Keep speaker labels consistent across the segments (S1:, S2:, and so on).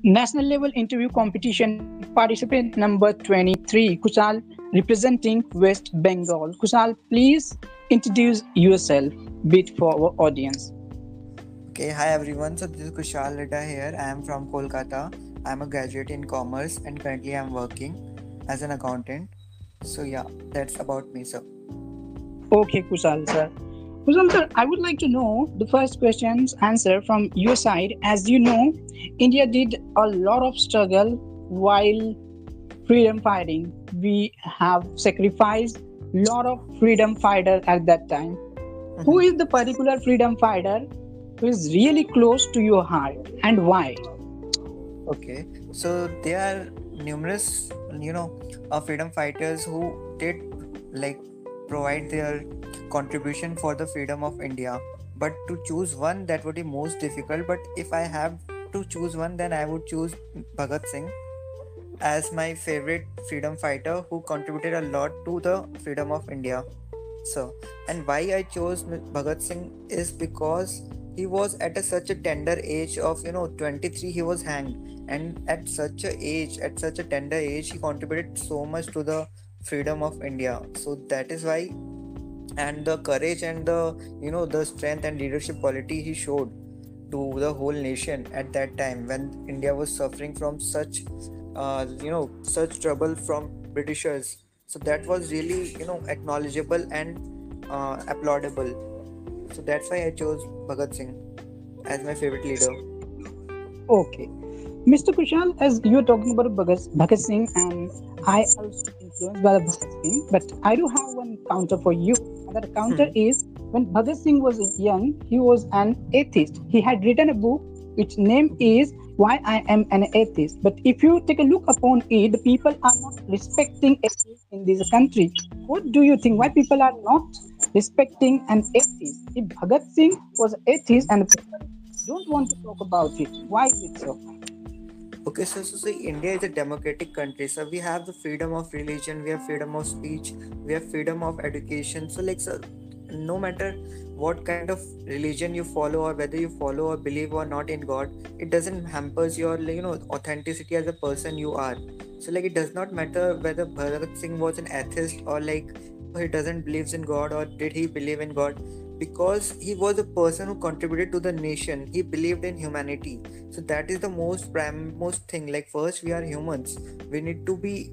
S1: National level interview competition participant number 23, Kushal, representing West Bengal. Kushal, please introduce yourself bit for our audience.
S2: Okay, hi everyone. So this is Kushal Ladha here. I am from Kolkata. I am a graduate in commerce and currently I am working as an accountant. So yeah, that's about me, sir.
S1: Okay, Kushal sir. Kushal sir, I would like to know the first question's answer from your side. As you know, India did a lot of struggle while freedom fighting. We have sacrificed lot of freedom fighters at that time. Who is the particular freedom fighter who is really close to your heart and why?
S2: Okay, so there are numerous, freedom fighters who did like provide their contribution for the freedom of India. But to choose one, that would be most difficult. But if I have to choose one, then I would choose Bhagat Singh as my favorite freedom fighter who contributed a lot to the freedom of India. So, and why I chose Bhagat Singh is because he was at such a tender age of 23. He was hanged, and at such a age, at such a tender age, he contributed so much to the freedom of India. So that is why, and the courage and the strength and leadership quality he showed to the whole nation at that time when India was suffering from such trouble from Britishers. So that was really acknowledgeable and applaudable. So that's why I chose Bhagat Singh as my favorite leader.
S1: Okay. Mr. Kushal, as you are talking about Bhagat Singh, and I also influenced by the Bhagat Singh, but I do have one counter for you. And that counter is when Bhagat Singh was young, he was an atheist. He had written a book which name is Why I Am an Atheist. But if you take a look upon it, the people are not respecting atheists in this country. What do you think? Why people are not respecting an atheist? If Bhagat Singh was an atheist and people don't want to talk about it, why is it so?
S2: Okay, so see, India is a democratic country. So we have the freedom of religion, we have freedom of speech, we have freedom of education. So no matter what kind of religion you follow or whether you follow or believe or not in God, it doesn't hampers your authenticity as a person you are. So it does not matter whether Bhagat Singh was an atheist or he doesn't believes in God or did he believe in God, because he was a person who contributed to the nation. He believed in humanity. So that is the most thing. First, we are humans. We need to be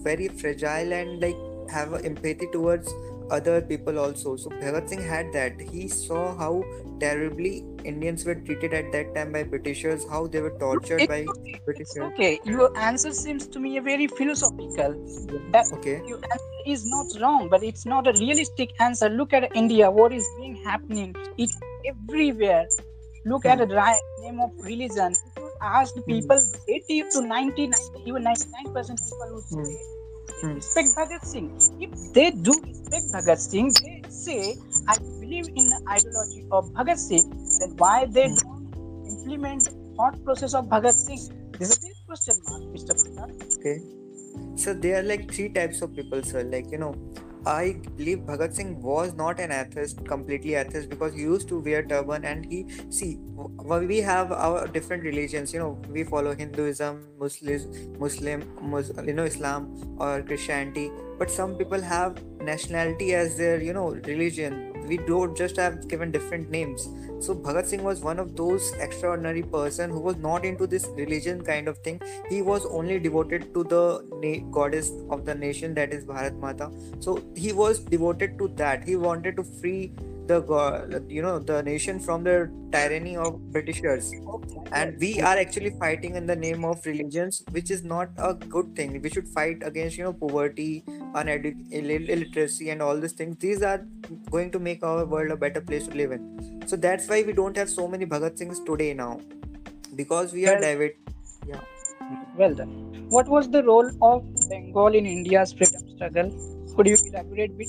S2: very fragile and have a empathy towards other people also. So Bhagat Singh had that. He saw how terribly Indians were treated at that time by Britishers, how they were tortured by
S1: It's
S2: Britishers.
S1: okay. Your answer seems to me a very philosophical. That
S2: Okay.
S1: your answer is not wrong, but it's not a realistic answer. Look at India. What is being happening? It's everywhere. Look at
S2: Hmm.
S1: the name of religion. If you ask the
S2: Hmm.
S1: people, 80 to 90, even 99% people would
S2: Hmm.
S1: say they
S2: Hmm.
S1: respect Bhagat Singh. If they do respect Bhagat Singh, they say, I believe in the ideology of Bhagat Singh, then why they
S2: Hmm.
S1: don't implement the thought process of Bhagat Singh? This is a big question mark, Mr. Prasad.
S2: Okay. So there are three types of people, sir. I believe Bhagat Singh was not an atheist, completely atheist, because he used to wear turban and we have our different religions. We follow Hinduism, Islam or Christianity. But some people have nationality as their, religion. We don't just have given different names. So Bhagat Singh was one of those extraordinary person who was not into this religion kind of thing. He was only devoted to the goddess of the nation, that is Bharat Mata. So he was devoted to that. He wanted to free the nation from the tyranny of Britishers.
S1: Okay,
S2: And we are actually fighting in the name of religions, which is not a good thing. We should fight against poverty, illiteracy, and all these things. These are going to make our world a better place to live in. So that's why we don't have so many Bhagat Singhs today now, because we are
S1: well,
S2: diverted. Yeah.
S1: well done. What was the role of Bengal in India's freedom struggle? Could you elaborate a bit?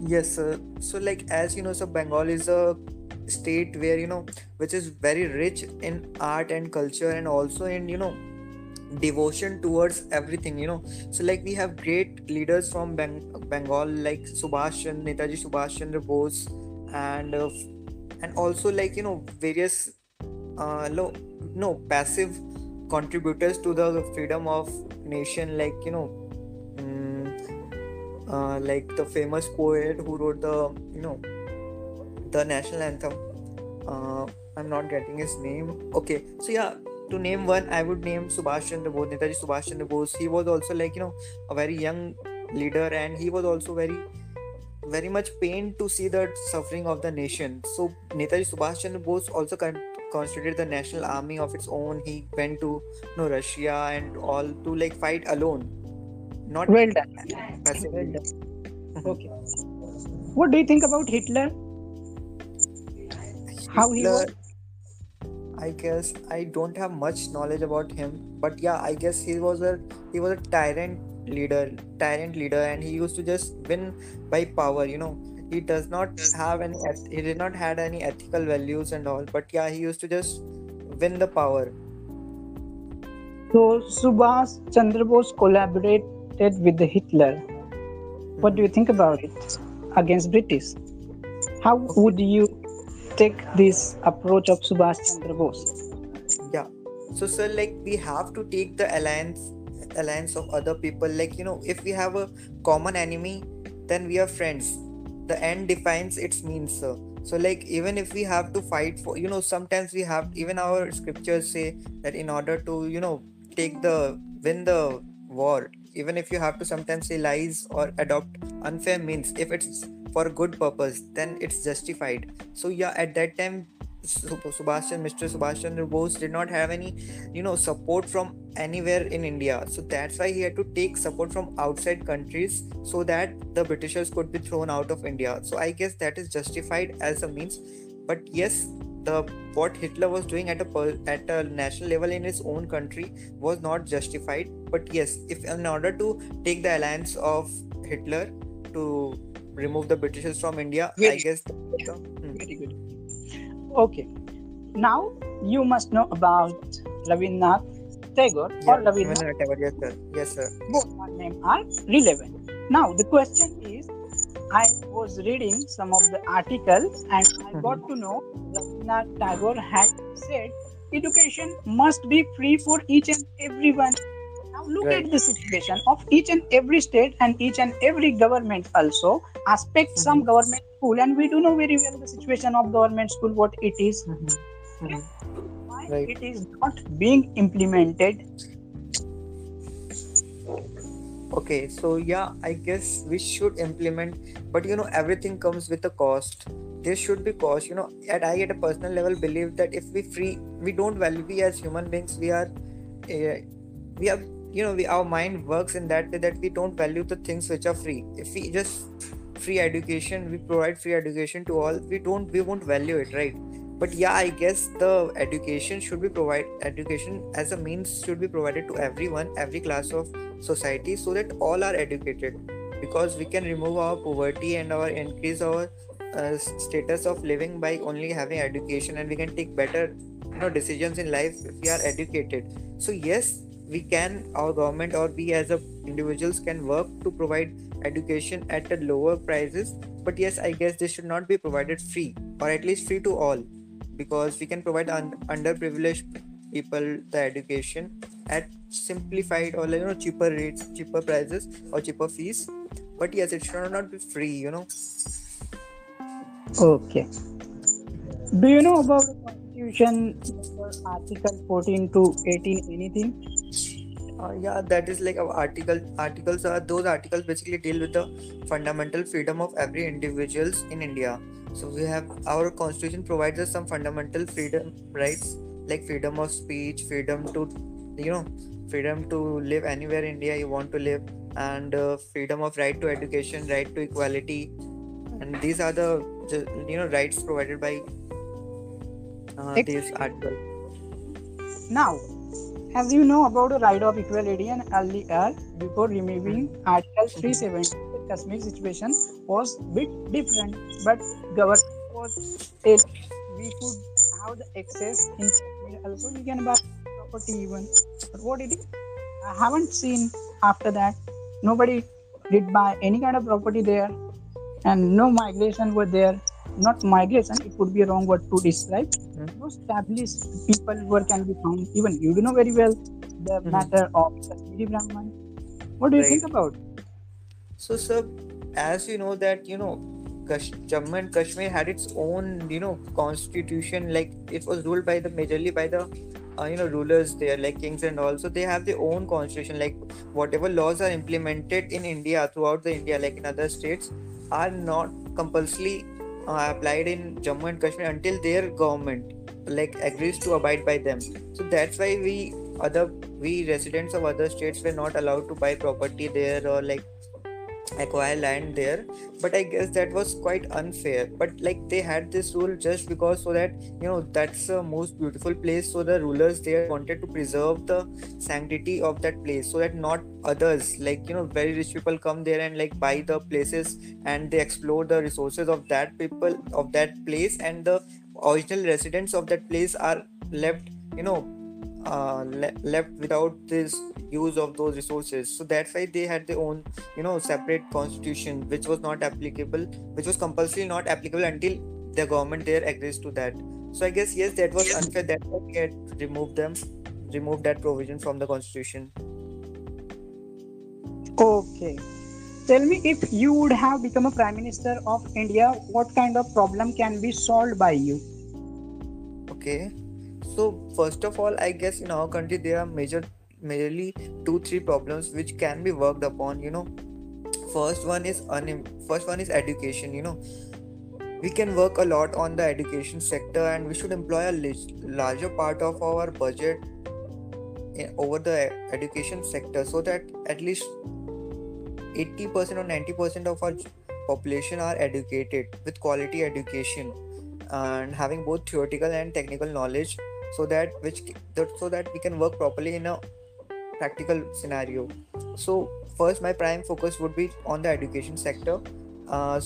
S2: Yes, sir. So, as you know, so Bengal is a state where which is very rich in art and culture, and also in devotion towards everything. So we have great leaders from Bengal, like Netaji Subhash Chandra Bose, and and also various no passive contributors to the freedom of nation, like like the famous poet who wrote the national anthem. uh, I'm not getting his name. Okay, so yeah, to name one, I would name Subhash Chandra Bose, Netaji Subhash Chandra Bose. He was also like a very young leader, and he was also very much pained to see the suffering of the nation. So Netaji Subhash Chandra Bose also constituted the national army of its own. He went to Russia and all to like fight alone, not
S1: Well done. Well
S2: passively.
S1: done. Okay. What do you think about Hitler? How he
S2: Hitler,
S1: was?
S2: I guess I don't have much knowledge about him, but yeah, I guess he was a tyrant leader, and he used to just win by power. He does not have he did not had any ethical values and all, but yeah, he used to just win the power.
S1: So Subhash Chandra Bose collaborated with the Hitler. What do you
S2: Mhm.
S1: think about it against British? How
S2: Okay,
S1: would you take this approach of Subhash Chandra Bose?
S2: yeah. So sir, like we have to take the alliance of other people. Like if we have a common enemy, then we are friends. The end defines its means, sir. So like even if we have to fight for, sometimes we have, even our scriptures say that in order to take the win the war, even if you have to sometimes say lies or adopt unfair means, if it's for good purpose, then it's justified. So yeah, at that time, Mr. Subhash Chandra Bose did not have any support from anywhere in India. So that's why he had to take support from outside countries so that the Britishers could be thrown out of India. So I guess that is justified as a means. But yes, the what Hitler was doing at a national level in his own country was not justified. But yes, if in order to take the alliance of Hitler to remove the Britishers from India, I
S1: Very,
S2: guess.
S1: very good. Okay. Now you must know about Rabindranath Tagore or
S2: Yeah,
S1: Rabindranath.
S2: Rabindranath Tagore. Yes, sir. Yes, sir.
S1: Both are names are relevant. Now the question is, I was reading some of the articles and I got to know Rabindranath Tagore had said education must be free for each and everyone. Now look
S2: Right.
S1: at the situation of each and every state and each and every government also aspect some
S2: Mm-hmm.
S1: government school, and we do know very well the situation of government school what it is.
S2: Mm-hmm.
S1: Why
S2: Mm-hmm. Right.
S1: it is not being implemented?
S2: Okay, so yeah, I guess we should implement, but everything comes with a cost. There should be cost. And I at a personal level believe that if we don't value, we as human beings, uh, we have, our mind works in that way that we don't value the things which are free. If we just we provide free education to all, we won't value it, right? But yeah, I guess the education as a means should be provided to everyone, every class of society, so that all are educated, because we can remove our poverty and our increase our status of living by only having education, and we can take better decisions in life if we are educated. So yes, we can, our government or we as a individuals can work to provide education at a lower prices. But yes, I guess this should not be provided free, or at least free to all, because we can provide underprivileged people the education at simplified or cheaper rates, cheaper prices, or cheaper fees. But yes, it should not be free.
S1: Okay. Do you know about the constitution article 14 to 18 anything?
S2: Yeah, that is like our articles are those articles basically deal with the fundamental freedom of every individuals in India. So we have, our constitution provides us some fundamental freedom rights, like freedom of speech, you know freedom to live anywhere in India you want to live, and freedom of right to education, right to equality. And these are the rights provided by these
S1: Excellent.
S2: articles.
S1: Now, as you know about the right of equality and earlier, before removing
S2: Mhm.
S1: Article
S2: Mhm.
S1: 370, the Kashmir situation was bit different, but government was telling we could have the access in Kashmir. Also, we can buy property even. But what it is, I haven't seen after that. Nobody did buy any kind of property there, and no migration were there. not migration, it would be a wrong word to describe.
S2: Mhm.
S1: No established people where can be found. Even you do know very well the
S2: Mhm.
S1: matter of Kashmiri Brahman. What do you think
S2: Right.
S1: about?
S2: So, sir, as you know that Jammu and Kashmir had its own constitution. Like it was ruled by the majorly by the rulers there, like kings and all. So they have their own constitution. Like whatever laws are implemented in India throughout the India, like in other states, are not compulsorily applied in Jammu and Kashmir until their government like agrees to abide by them. So that's why we residents of other states were not allowed to buy property there or like acquire land there. But I guess that was quite unfair, but like they had this rule just because so that that's the most beautiful place, so the rulers there wanted to preserve the sanctity of that place so that not others like very rich people come there and like buy the places and they explore the resources of that people of that place, and the original residents of that place are left you know left without this use of those resources. So that's why they had their own separate constitution, which was not applicable, which was compulsory not applicable until the government there agrees to that. So I guess yes, that was unfair. That's why we had removed that provision from the constitution.
S1: Okay. Tell me, if you would have become a Prime Minister of India, what kind of problem can be solved by you?
S2: Okay. So first of all, I guess in our country there are majorly two three problems which can be worked upon. First one is education. We can work a lot on the education sector, and we should employ a larger part of our budget over the education sector, so that at least 80% or 90% of our population are educated with quality education and having both theoretical and technical knowledge, so that so that we can work properly in a practical scenario. So first, my prime focus would be on the education sector. uh,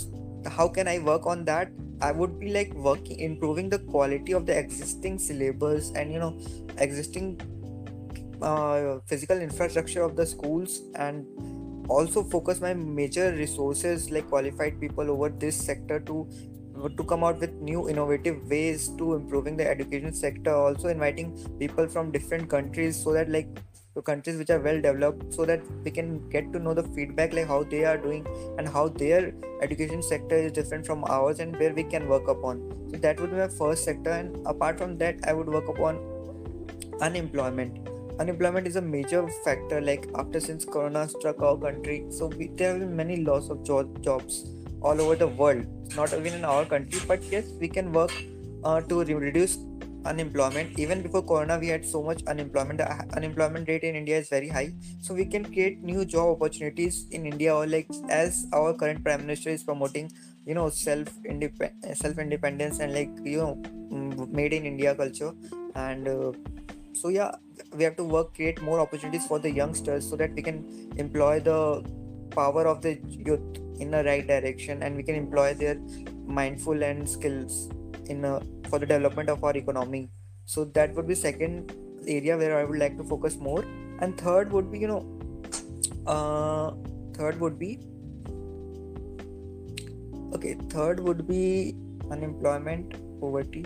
S2: how can I work on that? I would be like working improving the quality of the existing syllabus and existing physical infrastructure of the schools, and also focus my major resources like qualified people over this sector to come out with new innovative ways to improving the education sector, also inviting people from different countries, so that like the countries which are well developed, so that we can get to know the feedback like how they are doing and how their education sector is different from ours and where we can work upon. So that would be my first sector. And apart from that, I would work upon unemployment is a major factor, like after since corona struck our country. So there have been many loss of jobs all over the world, not even in our country. But yes, we can work to reduce unemployment. Even before corona we had so much unemployment. The unemployment rate in India is very high, so we can create new job opportunities in India, or like as our current prime minister is promoting self independence and like made in India culture. And so yeah, we have to create more opportunities for the youngsters, so that we can employ the power of the youth in the right direction, and we can employ their mindful and skills for the development of our economy. So that would be second area where I would like to focus more. And uh third would be third would be unemployment, poverty.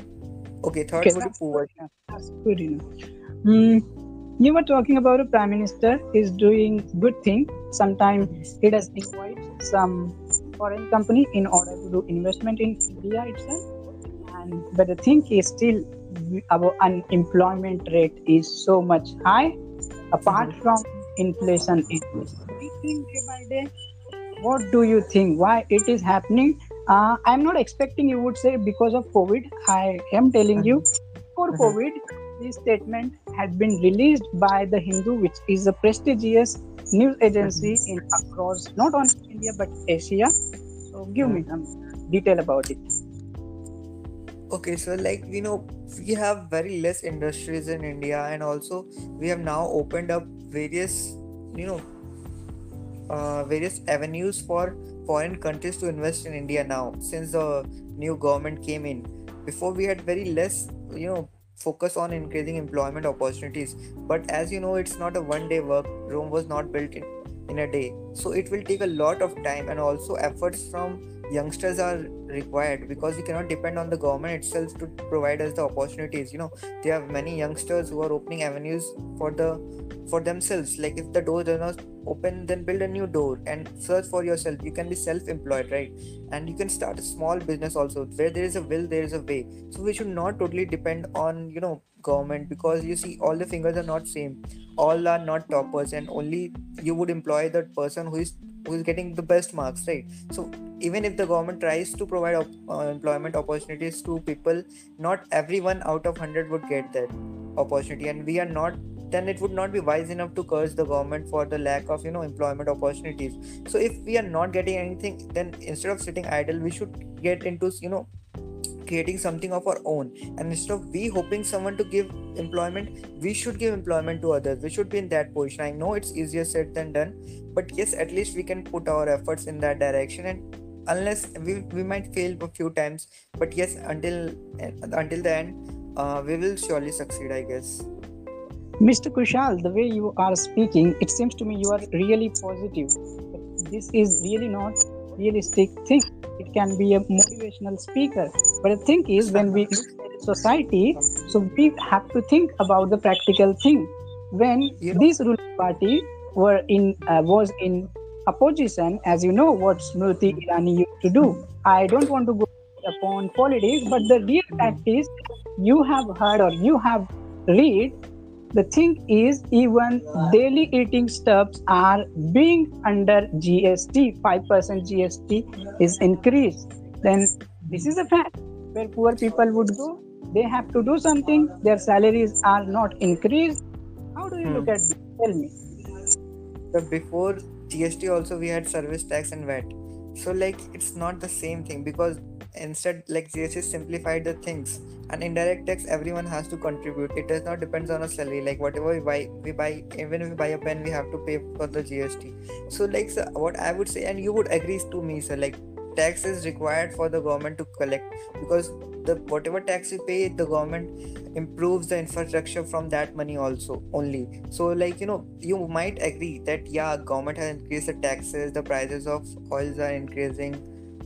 S2: Okay, third
S1: Okay,
S2: would be
S1: that's good
S2: poverty.
S1: enough. That's good enough. Mm, you were talking about a prime minister is doing good thing. Sometimes he does invite some foreign company in order to do investment in India itself. And but the thing is still our unemployment rate is so much high. Apart
S2: Mhm.
S1: from inflation, it is increasing day by day. What do you think? Why it is happening? I'm not expecting you would say because of COVID. I am telling you,
S2: Mhm.
S1: before
S2: Mhm.
S1: COVID, this statement had been released by the Hindu, which is a prestigious news agency
S2: Mhm.
S1: in across not only India but Asia. So give me
S2: Mhm.
S1: some detail about it.
S2: Okay, so like we have very less industries in India, and also we have now opened up you know various avenues for foreign countries to invest in India now, since the new government came in. Before we had very less focus on increasing employment opportunities. But as you know, it's not a one day work. Rome was not built in a day, so it will take a lot of time and also efforts from youngsters are required, because we cannot depend on the government itself to provide us the opportunities. There are many youngsters who are opening avenues for themselves. Like if the door does not open, then build a new door and search for yourself. You can be self-employed, right? And you can start a small business also. Where there is a will, there is a way. So we should not totally depend on government, because you see, all the fingers are not same, all are not toppers, and only you would employ that person who is getting the best marks, right? So even if the government tries to provide employment opportunities to people, not everyone out of 100 would get that opportunity, and we are not, then it would not be wise enough to curse the government for the lack of employment opportunities. So if we are not getting anything, then instead of sitting idle, we should get into creating something of our own. And instead of we hoping someone to give employment, we should give employment to others. We should be in that position. I know it's easier said than done, but yes, at least we can put our efforts in that direction. And unless we might fail a few times, but yes, until the end, we will surely succeed, I guess.
S1: Mr. Kushal, the way you are speaking, it seems to me you are really positive. But this is really not realistic thing. It can be a motivational speaker. But the thing is, when we look at society, so we have to think about the practical thing. When
S2: you know
S1: this ruling party was in opposition, as you know, what Smriti Irani used to do. I don't want to go upon politics, but the real fact is, you have heard or you have read, the thing is, even daily eating stuffs are being under GST. 5% GST is increased. Then this is a fact where poor people would go. They have to do something. Their salaries are not increased. How do you look at this? Tell me.
S2: So before GST also we had service tax and VAT. So like it's not the same thing, because instead like GST simplified the things, and indirect tax everyone has to contribute. It does not depends on a salary. Like whatever we buy, even if we buy a pen, we have to pay for the GST. So like, sir, what I would say, and you would agree to me, sir, like tax is required for the government to collect, because the whatever tax you pay, the government improves the infrastructure from that money also only. So like you might agree that yeah, government has increased the taxes, the prices of oils are increasing,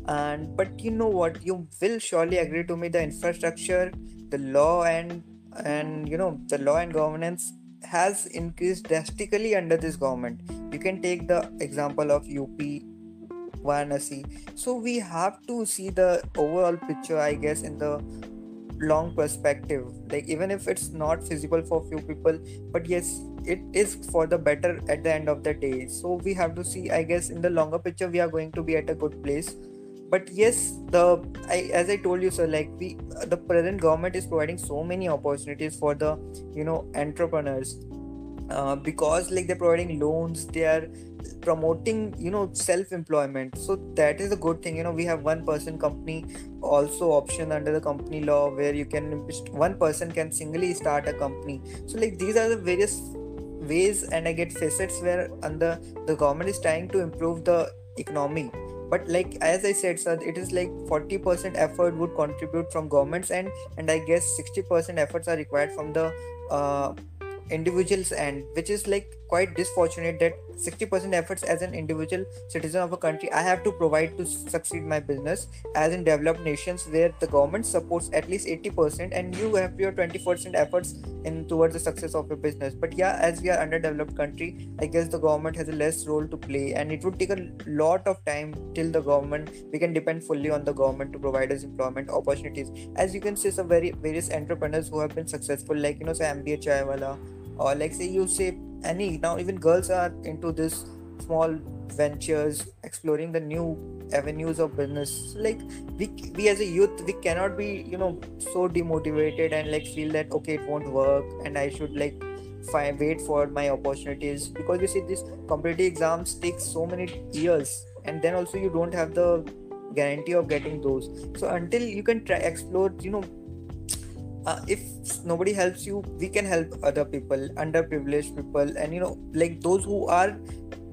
S2: and but you know what, you will surely agree to me, the infrastructure, the law and the law and governance has increased drastically under this government. You can take the example of UP, Varanasi. So we have to see the overall picture, I guess, in the long perspective. Like even if it's not feasible for few people, but yes, it is for the better at the end of the day. So we have to see, I guess, in the longer picture, we are going to be at a good place. But yes, as I told you, sir, like the present government is providing so many opportunities for the entrepreneurs, because like they're providing loans, they are promoting self-employment. So that is a good thing. We have one person company also option under the company law, where you can one person can singly start a company. So like these are the various ways, and I get facets where under the government is trying to improve the economy. But like as I said, sir, it is like 40% effort would contribute from government's end, and I guess 60% efforts are required from the individuals end, which is like quite disfortunate that 60% efforts as an individual citizen of a country I have to provide to succeed my business, as in developed nations where the government supports at least 80% and you have your 20% efforts in towards the success of your business. But yeah, as we are underdeveloped country, I guess the government has a less role to play, and it would take a lot of time till the government, we can depend fully on the government to provide us employment opportunities. As you can see, some various entrepreneurs who have been successful, like say MBA Chaiwala, or like say you say any, now even girls are into this small ventures, exploring the new avenues of business. So, like we as a youth, we cannot be so demotivated and like feel that okay, it won't work and I should like wait for my opportunities, because you see this competitive exams take so many years, and then also you don't have the guarantee of getting those. So until you can try explore, if nobody helps you, we can help other people, underprivileged people, and like those who are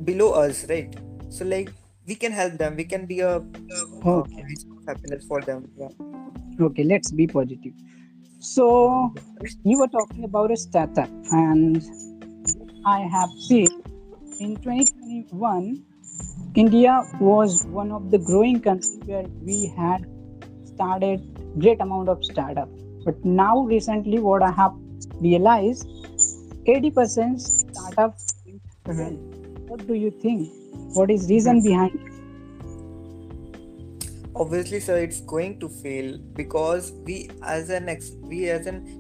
S2: below us, right? So like we can help them, we can be a
S1: Okay.
S2: reason of happiness for them. Yeah.
S1: Okay, let's be positive. So you were talking about a startup, and I have seen in 2021 India was one of the growing countries where we had started great amount of startup. But now recently what I have realized 80% startup went well.
S2: Mhm.
S1: What do you think? What is reason
S2: Mhm.
S1: behind it?
S2: Obviously, sir, it's going to fail because we as an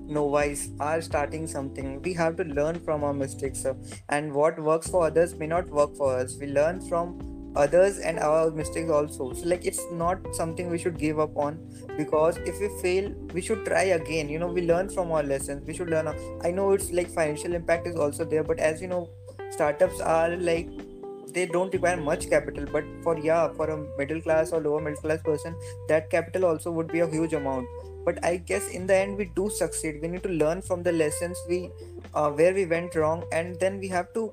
S2: novice are starting something. We have to learn from our mistakes, sir. And what works for others may not work for us. We learn from others and our mistakes also. So like it's not something we should give up on, because if we fail, we should try again. We learn from our lessons. We should learn. I know it's like financial impact is also there, but as you know, startups are like they don't require much capital, but for a middle class or lower middle class person, that capital also would be a huge amount. But I guess in the end we do succeed. We need to learn from the lessons we where we went wrong, and then we have to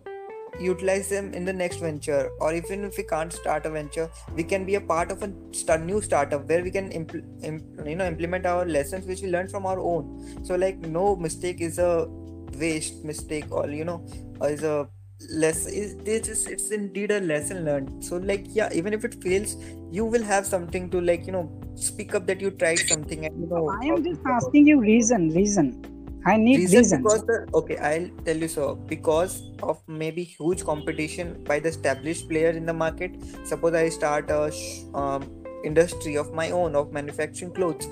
S2: utilize them in the next venture. Or even if we can't start a venture, we can be a part of a new startup where we can implement our lessons which we learned from our own. So like no mistake is a waste mistake, or is a less is this is it's indeed a lesson learned. So like yeah, even if it fails, you will have something to speak up that you tried something, and
S1: So I
S2: how
S1: am
S2: to
S1: just
S2: come out.
S1: asking you reason. I need
S2: Reason
S1: reasons.
S2: because I'll tell you. So because of maybe huge competition by the established players in the market. Suppose I start a industry of my own of manufacturing clothes,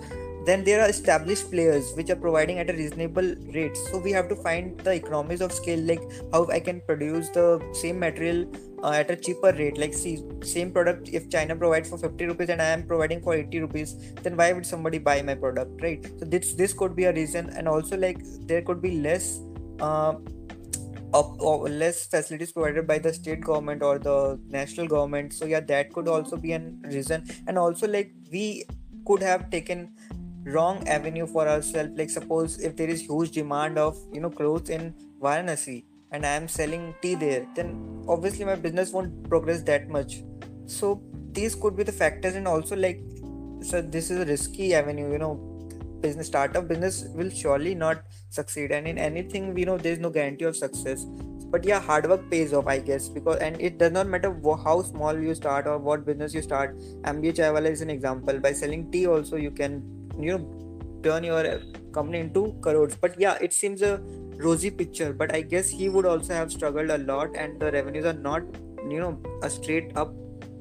S2: then there are established players which are providing at a reasonable rate. So we have to find the economies of scale, like how I can produce the same material at a cheaper rate. Like see, same product, if China provides for 50 rupees and I am providing for 80 rupees, then why would somebody buy my product, right? So this could be a reason. And also like there could be less uh, or less facilities provided by the state government or the national government. So yeah, that could also be a reason. And also like we could have taken wrong avenue for ourselves. Like suppose if there is huge demand of clothes in Varanasi and I am selling tea there, then obviously my business won't progress that much. So these could be the factors. And also like, so this is a risky avenue. Business startup business will surely not succeed, and in anything we know there's no guarantee of success. But yeah, hard work pays off, I guess, because and it does not matter how small you start or what business you start. MBA Chaiwala is an example. By selling tea also you can turn your company into crores. But yeah, it seems a rosy picture, but I guess he would also have struggled a lot, and the revenues are not a straight up.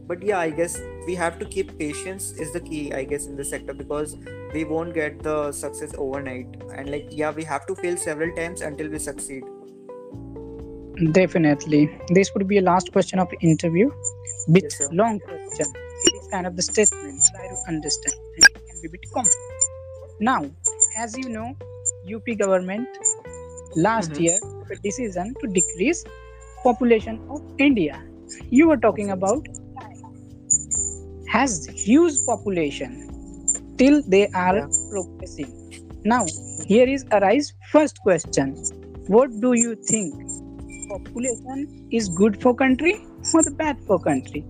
S2: But yeah, I guess we have to keep patience is the key, I guess, in this sector, because we won't get the success overnight. And like yeah, we have to fail several times until we succeed.
S1: Definitely. This would be a last question of interview. Bit
S2: Yes, sir.
S1: long question. It is kind of the statement. Try to understand. And it can be a bit complex. Now, as you know, UP government last year
S2: Mm-hmm.
S1: took a decision to decrease population of India. You were talking
S2: Obviously.
S1: about has huge population till they are
S2: Yeah.
S1: progressing. Now, here is arise first question. What do you think? Population is good for country or the bad for country?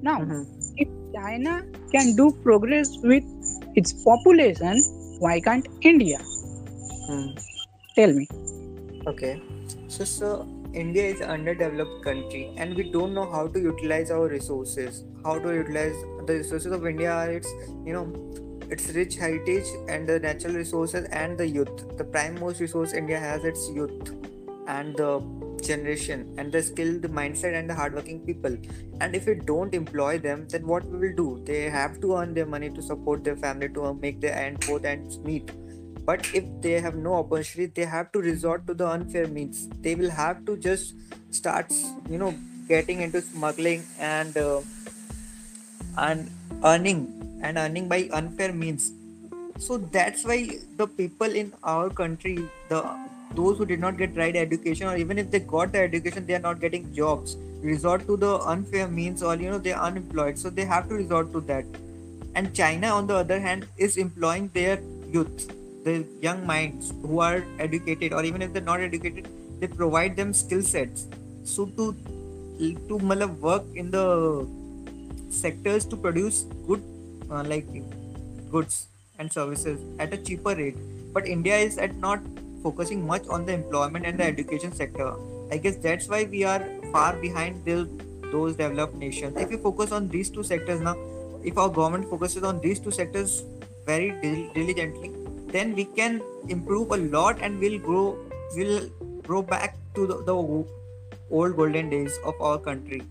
S1: Now,
S2: Mm-hmm.
S1: if China can do progress with its population, why can't India?
S2: Hmm.
S1: Tell me.
S2: Okay. So India is an underdeveloped country, and we don't know how to utilize our resources. How to utilize the resources of India are you know, its rich heritage and the natural resources and the youth. The prime most resource India has its youth and the generation and the skilled mindset and the hardworking people. And if we don't employ them, then what we will do? They have to earn their money to support their family, to make their both ends meet. But if they have no opportunity, they have to resort to the unfair means. They will have to just start getting into smuggling and earning earning by unfair means. So that's why the people in our country, those who did not get right education, or even if they got the education, they are not getting jobs, resort to the unfair means, or they are unemployed, so they have to resort to that. And China on the other hand is employing their youth, the young minds who are educated, or even if they're not educated, they provide them skill sets. So to work in the sectors to produce good goods and services at a cheaper rate. But India is at not focusing much on the employment and the education sector. I guess that's why we are far behind those developed nations. If we focus on these two sectors now, if our government focuses on these two sectors very diligently, then we can improve a lot and we'll grow back to the old golden days of our country.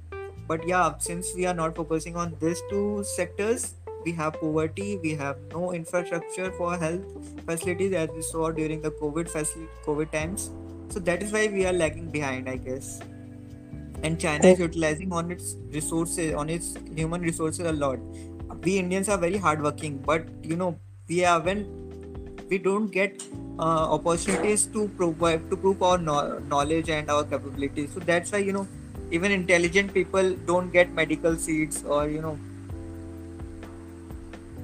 S2: But yeah, since we are not focusing on these two sectors, we have poverty, we have no infrastructure for health facilities as we saw during the COVID times. So that is why we are lagging behind, I guess. And China is
S1: Oh,
S2: utilizing on its resources, on its human resources a lot. We Indians are very hardworking, but we haven't we don't get opportunities to provide to prove our knowledge and our capabilities. So that's why even intelligent people don't get medical seats, or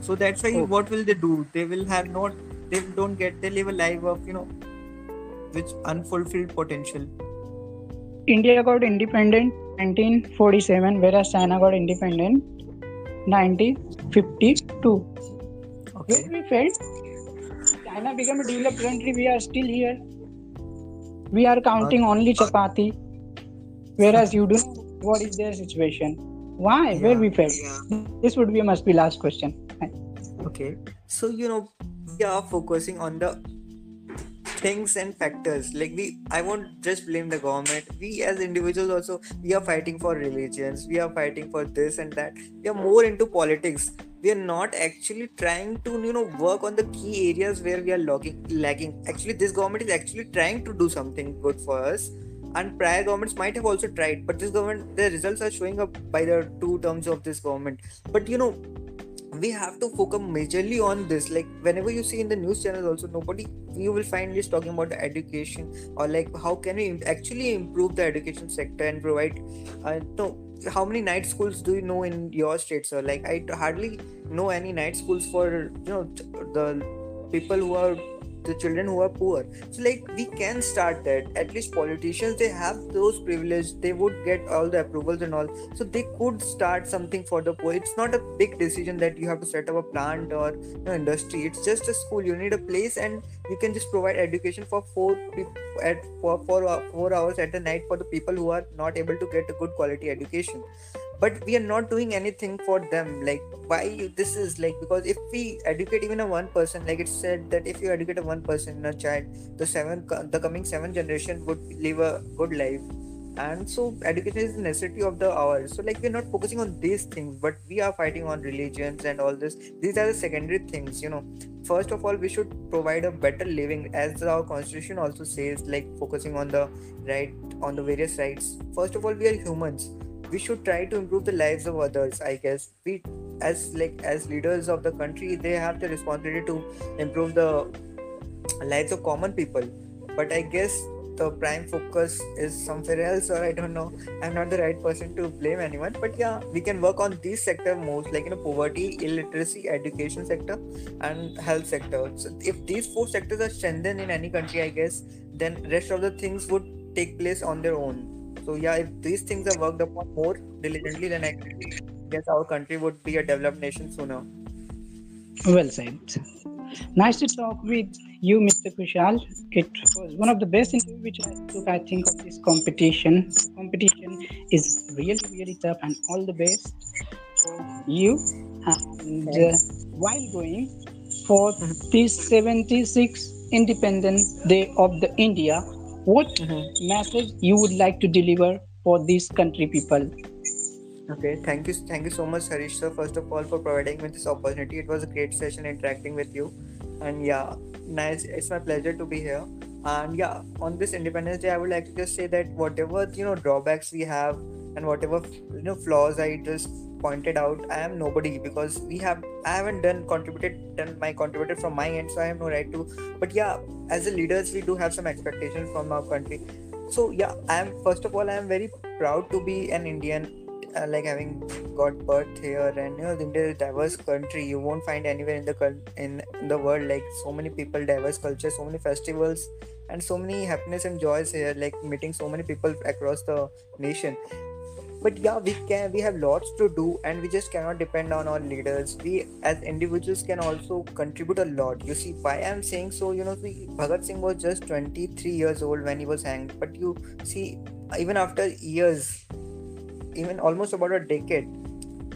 S2: so that's why
S1: oh.
S2: what will they do? They will have not they don't get they live a life of which unfulfilled potential.
S1: India got independent 1947, whereas China got independent 1952. Where
S2: Okay.
S1: we felt China became a developed country, we are still here. We are
S2: Uh,
S1: counting only chapati, whereas you don't know what is their situation. Why? Where
S2: yeah.
S1: we failed? This would be a must be last question.
S2: Okay. So we are focusing on the things and factors, like I won't just blame the government. We as individuals also, we are fighting for religions, we are fighting for this and that, we are more into politics. We are not actually trying to work on the key areas where we are lagging. Actually, this government is actually trying to do something good for us, and prior governments might have also tried, but this government, the results are showing up by the 2 terms of this government. But we have to focus majorly on this. Like whenever you see in the news channels also, nobody you will find is talking about the education, or like how can we actually improve the education sector and provide no how many night schools do you know in your state, sir? Like I hardly know any night schools for the people who are the children who are poor. So like we can start that. At least politicians, they have those privileges, they would get all the approvals and all, so they could start something for the poor. It's not a big decision that you have to set up a plant or industry. It's just a school. You need a place, and you can just provide education for 4 hours at the night for the people who are not able to get a good quality education. But we are not doing anything for them. Like why this is like, because if we educate even a one person, like it's said that if you educate a one person, a child, the coming seven generation would live a good life. And so education is a necessity of the hour. So like we're not focusing on these things, but we are fighting on religions and all this. These are the secondary things. First of all, we should provide a better living, as our constitution also says, like focusing on the right, on the various rights. First of all, we are humans. We should try to improve the lives of others. I guess we, as leaders of the country, they have the responsibility to improve the lives of common people. But I guess the prime focus is somewhere else, or I don't know. I'm not the right person to blame anyone, but yeah, we can work on these sector most, like poverty, illiteracy, education sector, and health sector. So if these four sectors are strengthened in any country, I guess, then rest of the things would take place on their own. So yeah, if these things are worked upon more diligently, then I guess our country would be a developed nation sooner.
S1: Well said. Nice to talk with you, Mr. Kushal. It was one of the best interviews which I took, I think, of this competition. Competition is really, really tough, and all the best for you. And
S2: Thanks.
S1: while going for this 76th Independence Day of the India, what
S2: Mhm.
S1: message you would like to deliver for these country people?
S2: Okay, thank you so much, Harish sir. First of all, for providing me this opportunity. It was a great session interacting with you, and yeah, nice. It's my pleasure to be here. And yeah, on this Independence Day, I would like to just say that whatever drawbacks we have, and whatever flaws I just pointed out, I am nobody, because I haven't done my contributed from my end, so I have no right to. But yeah, as the leaders, we do have some expectations from our country. So yeah, I am very proud to be an Indian, like having got birth here. And India is a diverse country. You won't find anywhere in the world like so many people, diverse culture, so many festivals, and so many happiness and joys here, like meeting so many people across the nation. But yeah, we have lots to do, and we just cannot depend on our leaders. We as individuals can also contribute a lot. You see why I'm saying so? See, Bhagat Singh was just 23 years old when he was hanged, but you see, even after years, even almost about a decade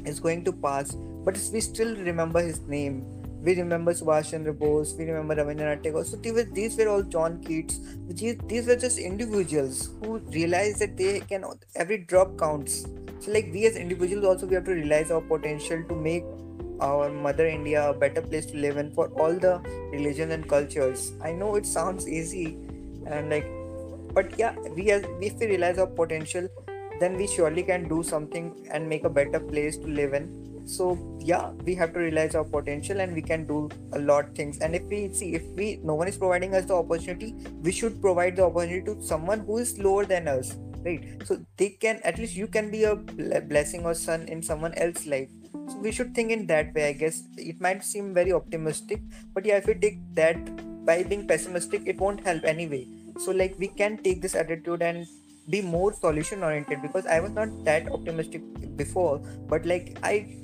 S2: is going to pass, but we still remember his name. We remember Subhash Chandra Bose, we remember Rabindranath Tagore. So these were all John Keats. These were just individuals who realized that they can, every drop counts. So like we as individuals also, we have to realize our potential to make our mother India a better place to live in for all the religions and cultures. I know it sounds easy, and like, but yeah, if we realize our potential, then we surely can do something and make a better place to live in. So yeah, we have to realize our potential and we can do a lot things. And if we see, if we no one is providing us the opportunity, we should provide the opportunity to someone who is lower than us, right? So they can, at least you can be a blessing or son in someone else's life. So we should think in that way. I guess it might seem very optimistic, but yeah, if we take that by being pessimistic, it won't help anyway. So like we can take this attitude and be more solution oriented, because I was not that optimistic before, but like I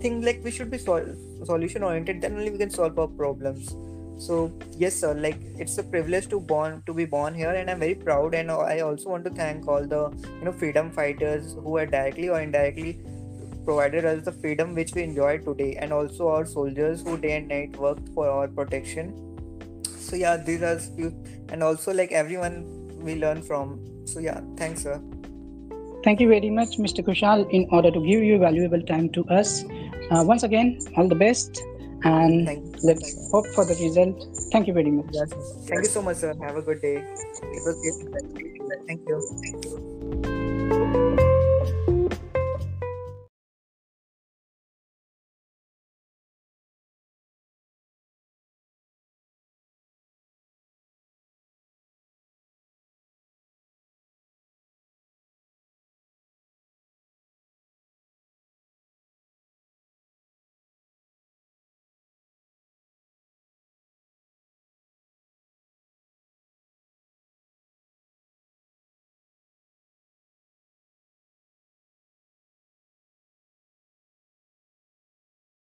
S2: think like we should be solution oriented, then only we can solve our problems. So yes sir, like it's a privilege to be born here, and I'm very proud. And I also want to thank all the freedom fighters who are directly or indirectly provided us the freedom which we enjoy today, and also our soldiers who day and night worked for our protection. So yeah, these are few, and also like everyone we learn from. So yeah, thanks sir.
S1: Thank you very much, Mr. Kushal, in order to give your valuable time to us. Once again, all the best, and let's hope for the result. Thank you very much.
S2: Yes. Thank you so much sir, have a good day. It was great. Thank you.